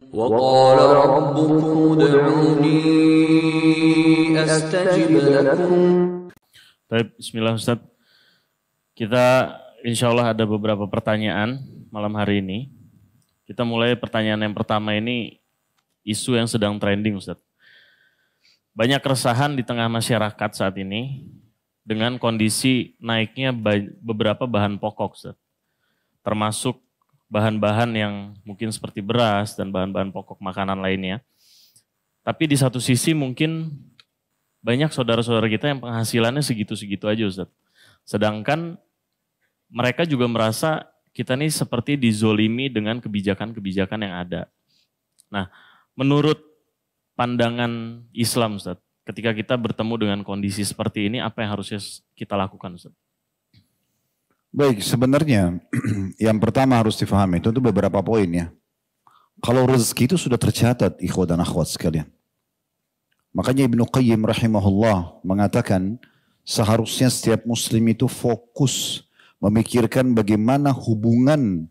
وقال ربكم ادعوني أستجب لكم. Baik, bismillah Ustaz. Kita insya Allah ada beberapa pertanyaan malam hari ini. Kita mulai pertanyaan yang pertama ini, isu yang sedang trending Ustaz. Banyak keresahan di tengah masyarakat saat ini dengan kondisi naiknya beberapa bahan pokok Ustaz. Termasuk bahan-bahan yang mungkin seperti beras dan bahan-bahan pokok makanan lainnya. Tapi di satu sisi mungkin banyak saudara-saudara kita yang penghasilannya segitu-segitu aja Ustaz. Sedangkan mereka juga merasa kita ini seperti dizolimi dengan kebijakan-kebijakan yang ada. Nah, menurut pandangan Islam Ustaz, ketika kita bertemu dengan kondisi seperti ini, apa yang harusnya kita lakukan Ustaz? Baik, sebenarnya yang pertama harus difahami itu beberapa poin ya. Kalau rezeki itu sudah tercatat ikhwat dan akhwat sekalian. Makanya Ibnu Qayyim rahimahullah mengatakan seharusnya setiap muslim itu fokus memikirkan bagaimana hubungan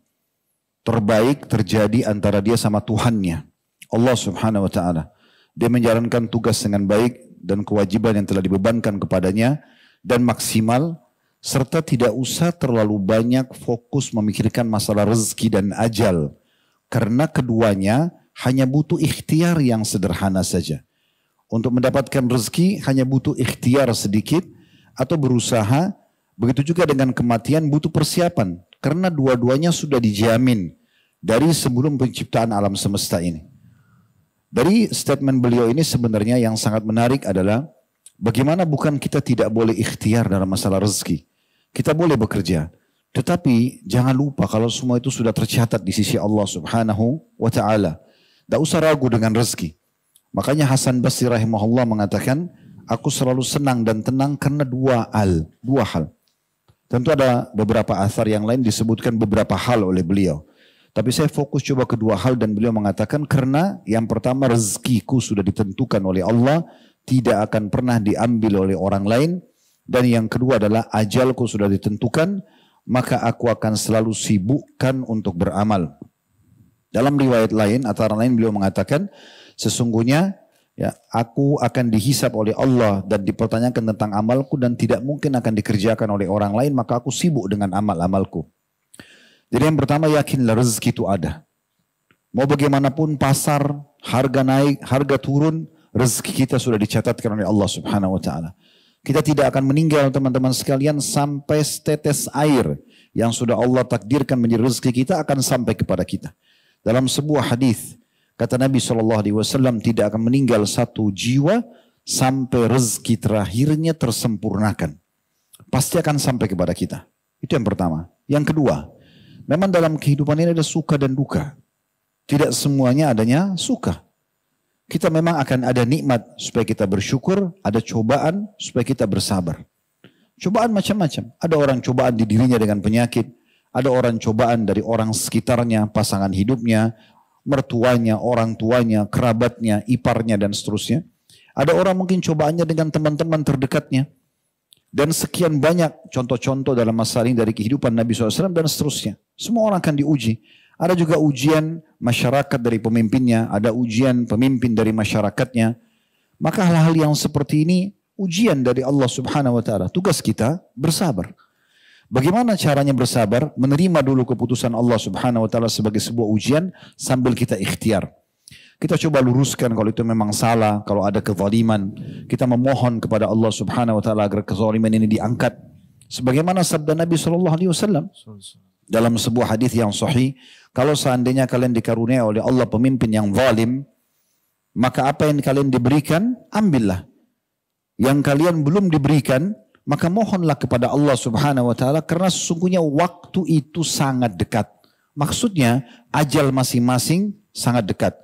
terbaik terjadi antara dia sama Tuhannya, Allah subhanahu wa ta'ala. Dia menjalankan tugas dengan baik dan kewajiban yang telah dibebankan kepadanya dan maksimal, serta tidak usah terlalu banyak fokus memikirkan masalah rezeki dan ajal. Karena keduanya hanya butuh ikhtiar yang sederhana saja. Untuk mendapatkan rezeki hanya butuh ikhtiar sedikit atau berusaha. Begitu juga dengan kematian butuh persiapan. Karena dua-duanya sudah dijamin dari sebelum penciptaan alam semesta ini. Dari statement beliau ini sebenarnya yang sangat menarik adalah bagaimana bukan kita tidak boleh ikhtiar dalam masalah rezeki. Kita boleh bekerja. Tetapi jangan lupa kalau semua itu sudah tercatat di sisi Allah subhanahu wa ta'ala. Tidak usah ragu dengan rezeki. Makanya Hasan Basri rahimahullah mengatakan, aku selalu senang dan tenang karena dua hal. Tentu ada beberapa athar yang lain disebutkan beberapa hal oleh beliau. Tapi saya fokus coba kedua hal dan beliau mengatakan karena yang pertama rezekiku sudah ditentukan oleh Allah, tidak akan pernah diambil oleh orang lain. Dan yang kedua adalah ajalku sudah ditentukan, maka aku akan selalu sibukkan untuk beramal. Dalam riwayat lain, antara lain beliau mengatakan, sesungguhnya ya, aku akan dihisap oleh Allah dan dipertanyakan tentang amalku dan tidak mungkin akan dikerjakan oleh orang lain, maka aku sibuk dengan amal-amalku. Jadi yang pertama yakinlah rezeki itu ada. Mau bagaimanapun pasar, harga naik, harga turun, rezeki kita sudah dicatatkan oleh Allah subhanahu wa ta'ala. Kita tidak akan meninggal teman-teman sekalian sampai setetes air yang sudah Allah takdirkan menjadi rezeki kita akan sampai kepada kita. Dalam sebuah hadis kata Nabi SAW tidak akan meninggal satu jiwa sampai rezeki terakhirnya tersempurnakan. Pasti akan sampai kepada kita. Itu yang pertama. Yang kedua, memang dalam kehidupan ini ada suka dan duka. Tidak semuanya adanya suka. Kita memang akan ada nikmat supaya kita bersyukur, ada cobaan supaya kita bersabar. Cobaan macam-macam. Ada orang cobaan di dirinya dengan penyakit, ada orang cobaan dari orang sekitarnya, pasangan hidupnya, mertuanya, orang tuanya, kerabatnya, iparnya dan seterusnya. Ada orang mungkin cobaannya dengan teman-teman terdekatnya. Dan sekian banyak contoh-contoh dalam masalah ini dari kehidupan Nabi SAW dan seterusnya. Semua orang akan diuji. Ada juga ujian masyarakat dari pemimpinnya, ada ujian pemimpin dari masyarakatnya. Maka hal-hal yang seperti ini ujian dari Allah subhanahu wa ta'ala. Tugas kita bersabar. Bagaimana caranya bersabar? Menerima dulu keputusan Allah subhanahu wa ta'ala sebagai sebuah ujian sambil kita ikhtiar. Kita coba luruskan kalau itu memang salah, kalau ada kezaliman. Kita memohon kepada Allah subhanahu wa ta'ala agar kezaliman ini diangkat. Sebagaimana sabda Nabi SAW dalam sebuah hadis yang sahih, kalau seandainya kalian dikaruniai oleh Allah pemimpin yang zalim, maka apa yang kalian diberikan, ambillah. Yang kalian belum diberikan, maka mohonlah kepada Allah subhanahu wa ta'ala karena sesungguhnya waktu itu sangat dekat. Maksudnya ajal masing-masing sangat dekat.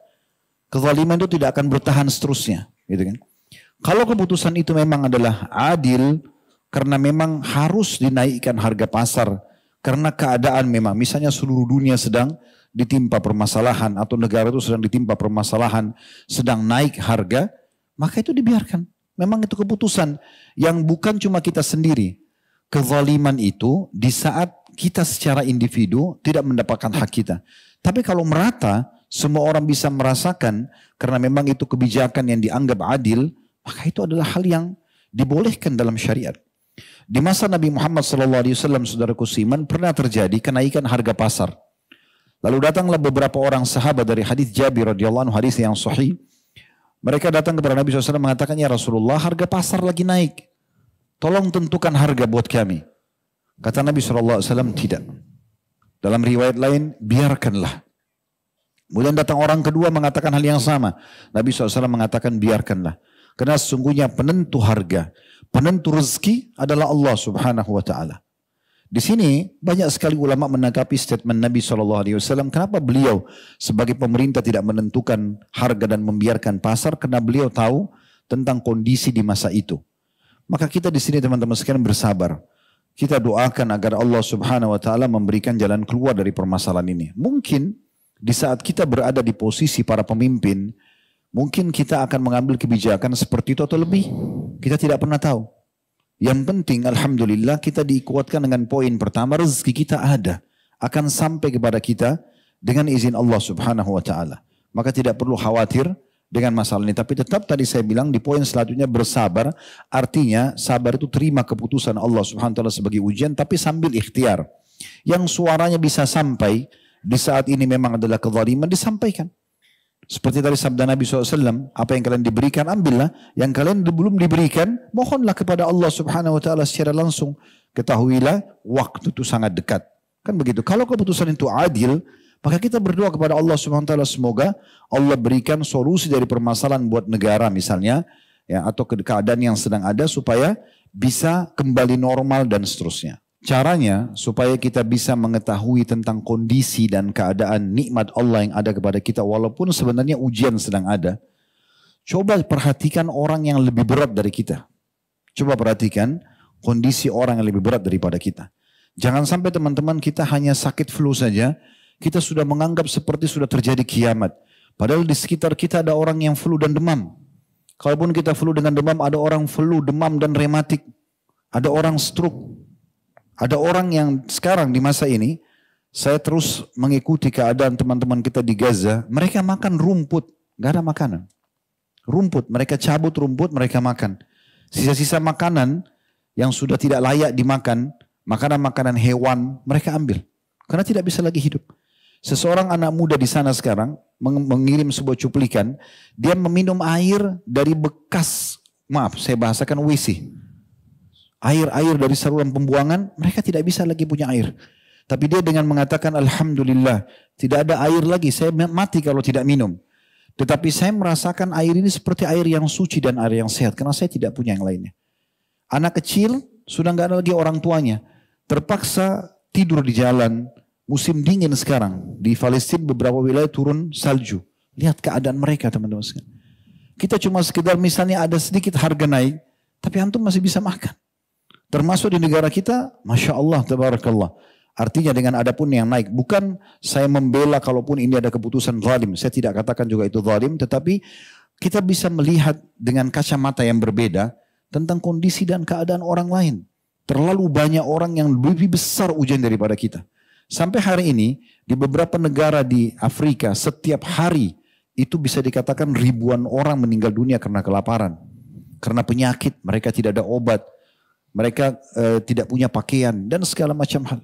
Kezaliman itu tidak akan bertahan seterusnya. Gitu kan? Kalau keputusan itu memang adalah adil, karena memang harus dinaikkan harga pasar, karena keadaan memang, misalnya seluruh dunia sedang ditimpa permasalahan, atau negara itu sedang ditimpa permasalahan, sedang naik harga, maka itu dibiarkan. Memang itu keputusan yang bukan cuma kita sendiri. Kezaliman itu di saat kita secara individu tidak mendapatkan hak kita. Tapi kalau merata, semua orang bisa merasakan karena memang itu kebijakan yang dianggap adil, maka itu adalah hal yang dibolehkan dalam syariat. Di masa Nabi Muhammad SAW, saudaraku seiman, pernah terjadi kenaikan harga pasar. Lalu datanglah beberapa orang sahabat dari hadis Jabir radhiyallahu anhu, hadis yang sahih. Mereka datang kepada Nabi SAW mengatakan, ya Rasulullah, harga pasar lagi naik. Tolong tentukan harga buat kami. Kata Nabi SAW, tidak. Dalam riwayat lain, biarkanlah. Kemudian datang orang kedua mengatakan hal yang sama. Nabi SAW mengatakan biarkanlah. Karena sesungguhnya penentu harga, penentu rezeki adalah Allah Subhanahu wa Ta'ala. Di sini banyak sekali ulama menanggapi statement Nabi SAW. Kenapa beliau sebagai pemerintah tidak menentukan harga dan membiarkan pasar? Karena beliau tahu tentang kondisi di masa itu. Maka kita di sini teman-teman sekalian bersabar. Kita doakan agar Allah Subhanahu wa Ta'ala memberikan jalan keluar dari permasalahan ini. Mungkin di saat kita berada di posisi para pemimpin, mungkin kita akan mengambil kebijakan seperti itu atau lebih. Kita tidak pernah tahu. Yang penting alhamdulillah kita dikuatkan dengan poin pertama, rezeki kita ada. Akan sampai kepada kita dengan izin Allah Subhanahu wa Ta'ala. Maka tidak perlu khawatir dengan masalah ini. Tapi tetap tadi saya bilang di poin selanjutnya bersabar. Artinya sabar itu terima keputusan Allah Subhanahu wa Ta'ala sebagai ujian, tapi sambil ikhtiar. Yang suaranya bisa sampai di saat ini memang adalah kezaliman, disampaikan. Seperti tadi sabda Nabi SAW, apa yang kalian diberikan ambillah, yang kalian belum diberikan mohonlah kepada Allah Subhanahu wa Ta'ala secara langsung. Ketahuilah waktu itu sangat dekat. Kan begitu. Kalau keputusan itu adil, maka kita berdoa kepada Allah Subhanahu wa Ta'ala semoga Allah berikan solusi dari permasalahan buat negara misalnya, ya, atau keadaan yang sedang ada supaya bisa kembali normal dan seterusnya. Caranya supaya kita bisa mengetahui tentang kondisi dan keadaan nikmat Allah yang ada kepada kita walaupun sebenarnya ujian sedang ada. Coba perhatikan orang yang lebih berat dari kita. Coba perhatikan kondisi orang yang lebih berat daripada kita. Jangan sampai teman-teman kita hanya sakit flu saja, kita sudah menganggap seperti sudah terjadi kiamat. Padahal di sekitar kita ada orang yang flu dan demam. Kalaupun kita flu dengan demam, ada orang flu, demam dan rematik. Ada orang stroke. Ada orang yang sekarang di masa ini, saya terus mengikuti keadaan teman-teman kita di Gaza, mereka makan rumput, gak ada makanan. Rumput, mereka cabut rumput, mereka makan. Sisa-sisa makanan yang sudah tidak layak dimakan, makanan-makanan hewan, mereka ambil. Karena tidak bisa lagi hidup. Seseorang anak muda di sana sekarang mengirim sebuah cuplikan, dia meminum air dari bekas, maaf saya bahasakan WC. Air-air dari saluran pembuangan, mereka tidak bisa lagi punya air. Tapi dia dengan mengatakan, Alhamdulillah, tidak ada air lagi, saya mati kalau tidak minum. Tetapi saya merasakan air ini seperti air yang suci dan air yang sehat, karena saya tidak punya yang lainnya. Anak kecil, sudah nggak ada lagi orang tuanya. Terpaksa tidur di jalan, musim dingin sekarang. Di Palestina beberapa wilayah turun salju. Lihat keadaan mereka teman-teman sekalian. Kita cuma sekedar misalnya ada sedikit harga naik, tapi antum masih bisa makan. Termasuk di negara kita, Masya Allah, Tabarakallah. Artinya dengan ada pun yang naik. Bukan saya membela kalaupun ini ada keputusan zalim. Saya tidak katakan juga itu zalim. Tetapi kita bisa melihat dengan kacamata yang berbeda tentang kondisi dan keadaan orang lain. Terlalu banyak orang yang lebih besar ujian daripada kita. Sampai hari ini di beberapa negara di Afrika setiap hari itu bisa dikatakan ribuan orang meninggal dunia karena kelaparan. Karena penyakit, mereka tidak ada obat. Mereka tidak punya pakaian dan segala macam hal.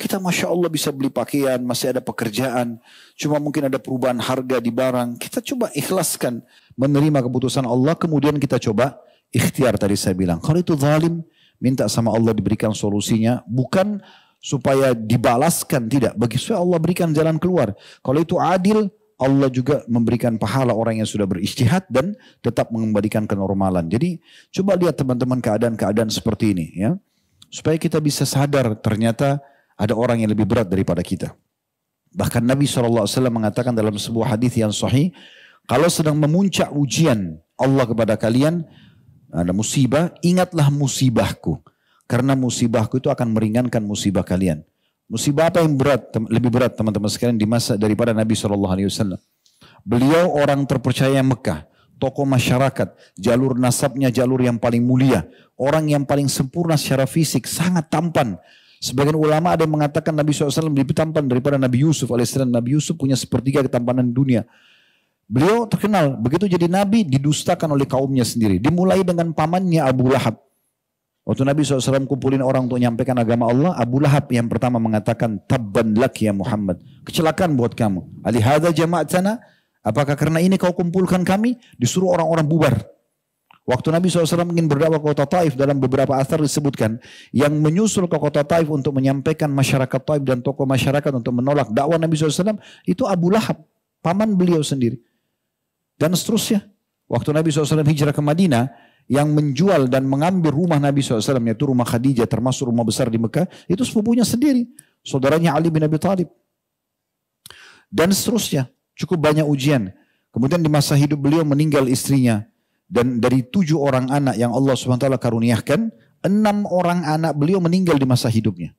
Kita Masya Allah bisa beli pakaian, masih ada pekerjaan. Cuma mungkin ada perubahan harga di barang. Kita coba ikhlaskan menerima keputusan Allah. Kemudian kita coba ikhtiar tadi saya bilang. Kalau itu zalim, minta sama Allah diberikan solusinya. Bukan supaya dibalaskan, tidak. Bagi supaya Allah berikan jalan keluar. Kalau itu adil, Allah juga memberikan pahala orang yang sudah berijtihad dan tetap mengembalikan kenormalan. Jadi coba lihat teman-teman keadaan-keadaan seperti ini, ya, supaya kita bisa sadar ternyata ada orang yang lebih berat daripada kita. Bahkan Nabi SAW mengatakan dalam sebuah hadis yang sahih, kalau sedang memuncak ujian Allah kepada kalian, ada musibah, ingatlah musibahku, karena musibahku itu akan meringankan musibah kalian. Musibah apa yang berat, lebih berat teman-teman sekalian di masa daripada Nabi SAW. Beliau orang terpercaya Mekah, tokoh masyarakat, jalur nasabnya jalur yang paling mulia, orang yang paling sempurna secara fisik, sangat tampan. Sebagian ulama ada yang mengatakan Nabi SAW lebih tampan daripada Nabi Yusuf alaihissalam. Nabi Yusuf punya sepertiga ketampanan dunia. Beliau terkenal, begitu jadi Nabi didustakan oleh kaumnya sendiri. Dimulai dengan pamannya Abu Lahab. Waktu Nabi SAW kumpulin orang untuk menyampaikan agama Allah, Abu Lahab yang pertama mengatakan, Tabban lak ya Muhammad. Kecelakaan buat kamu. Alihada jama'atana, apakah karena ini kau kumpulkan kami? Disuruh orang-orang bubar. Waktu Nabi SAW ingin berdakwah ke kota Taif, dalam beberapa asar disebutkan, yang menyusul ke kota Taif untuk menyampaikan masyarakat Taif dan tokoh masyarakat untuk menolak dakwah Nabi SAW, itu Abu Lahab, paman beliau sendiri. Dan seterusnya. Waktu Nabi SAW hijrah ke Madinah, yang menjual dan mengambil rumah Nabi SAW, yaitu rumah Khadijah, termasuk rumah besar di Mekah, itu sepupunya sendiri. Saudaranya Ali bin Abi Thalib. Dan seterusnya. Cukup banyak ujian. Kemudian di masa hidup beliau meninggal istrinya. Dan dari 7 orang anak yang Allah SWT karuniakan, 6 orang anak beliau meninggal di masa hidupnya.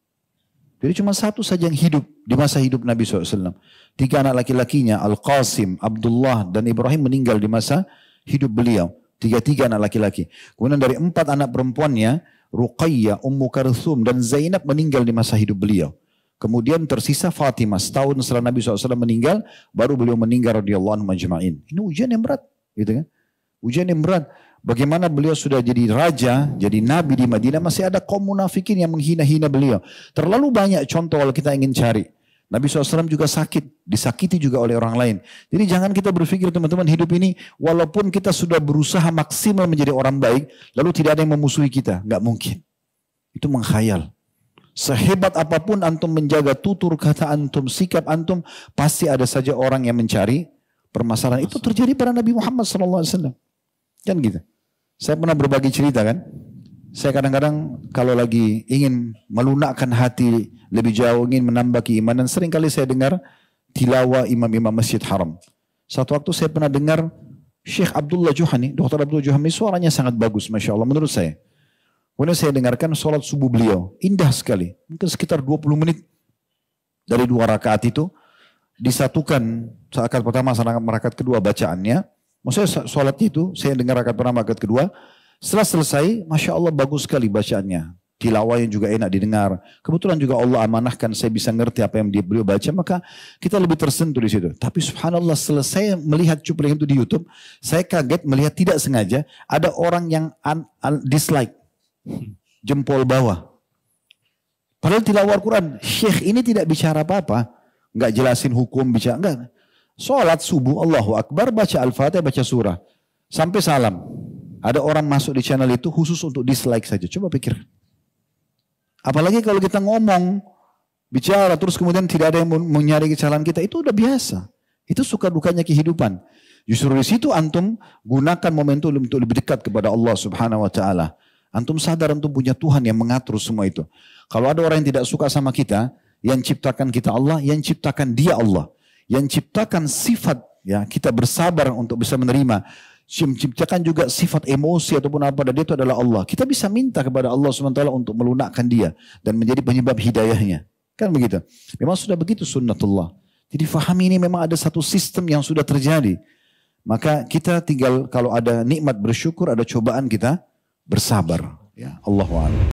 Jadi cuma 1 saja yang hidup di masa hidup Nabi SAW. 3 anak laki-lakinya, Al-Qasim, Abdullah, dan Ibrahim meninggal di masa hidup beliau. 3 anak laki-laki. Kemudian dari 4 anak perempuannya, Ruqayyah, Ummu Kalthum, dan Zainab meninggal di masa hidup beliau. Kemudian tersisa Fatimah. Setahun setelah Nabi SAW meninggal, baru beliau meninggal radhiyallahu anhu majma'in. Ini ujian yang berat. Gitu kan? Ujian yang berat. Bagaimana beliau sudah jadi raja, jadi nabi di Madinah, masih ada kaum munafikin yang menghina-hina beliau. Terlalu banyak contoh kalau kita ingin cari. Nabi SAW juga sakit, disakiti juga oleh orang lain. Jadi jangan kita berpikir teman-teman hidup ini, walaupun kita sudah berusaha maksimal menjadi orang baik, lalu tidak ada yang memusuhi kita. Nggak mungkin. Itu mengkhayal. Sehebat apapun antum menjaga tutur kata antum, sikap antum, pasti ada saja orang yang mencari permasalahan. Itu terjadi pada Nabi Muhammad SAW. Kan gitu. Saya pernah berbagi cerita kan. Saya kadang-kadang kalau lagi ingin melunakkan hati lebih jauh, ingin menambah keimanan, seringkali saya dengar tilawah imam-imam Masjid Haram. Satu waktu saya pernah dengar Syekh Abdullah Juhani, Dr. Abdullah Juhani, suaranya sangat bagus, Masya Allah, menurut saya. Kemudian saya dengarkan sholat subuh beliau, indah sekali. Mungkin sekitar 20 menit dari 2 rakaat itu, disatukan rakaat pertama sama rakaat kedua bacaannya. Maksudnya sholatnya itu, saya dengar rakaat pertama, rakaat kedua. Setelah selesai, Masya Allah bagus sekali bacaannya. Tilawahnya juga enak didengar. Kebetulan juga Allah amanahkan saya bisa ngerti apa yang beliau baca, maka kita lebih tersentuh di situ. Tapi subhanallah selesai melihat cuplikan itu di YouTube, saya kaget melihat tidak sengaja ada orang yang dislike. Jempol bawah. Padahal tilawah Al-Quran, Syekh ini tidak bicara apa-apa. Enggak jelasin hukum, bicara. Enggak. Sholat subuh, Allahu Akbar, baca Al-Fatihah, baca surah. Sampai salam. Ada orang masuk di channel itu khusus untuk dislike saja. Coba pikir. Apalagi kalau kita ngomong, bicara, terus kemudian tidak ada yang mencari kesalahan kita. Itu udah biasa. Itu suka dukanya kehidupan. Justru di situ antum gunakan momentum untuk lebih dekat kepada Allah Subhanahu Wa Taala. Antum sadar antum punya Tuhan yang mengatur semua itu. Kalau ada orang yang tidak suka sama kita, yang ciptakan kita Allah, yang ciptakan dia Allah. Yang ciptakan sifat ya kita bersabar untuk bisa menerima. Menciptakan juga sifat emosi ataupun apa, dan dia itu adalah Allah. Kita bisa minta kepada Allah SWT untuk melunakkan dia dan menjadi penyebab hidayahnya. Kan begitu. Memang sudah begitu sunnatullah. Jadi fahami ini memang ada satu sistem yang sudah terjadi. Maka kita tinggal kalau ada nikmat bersyukur, ada cobaan kita bersabar. Ya, Allahu a'lam.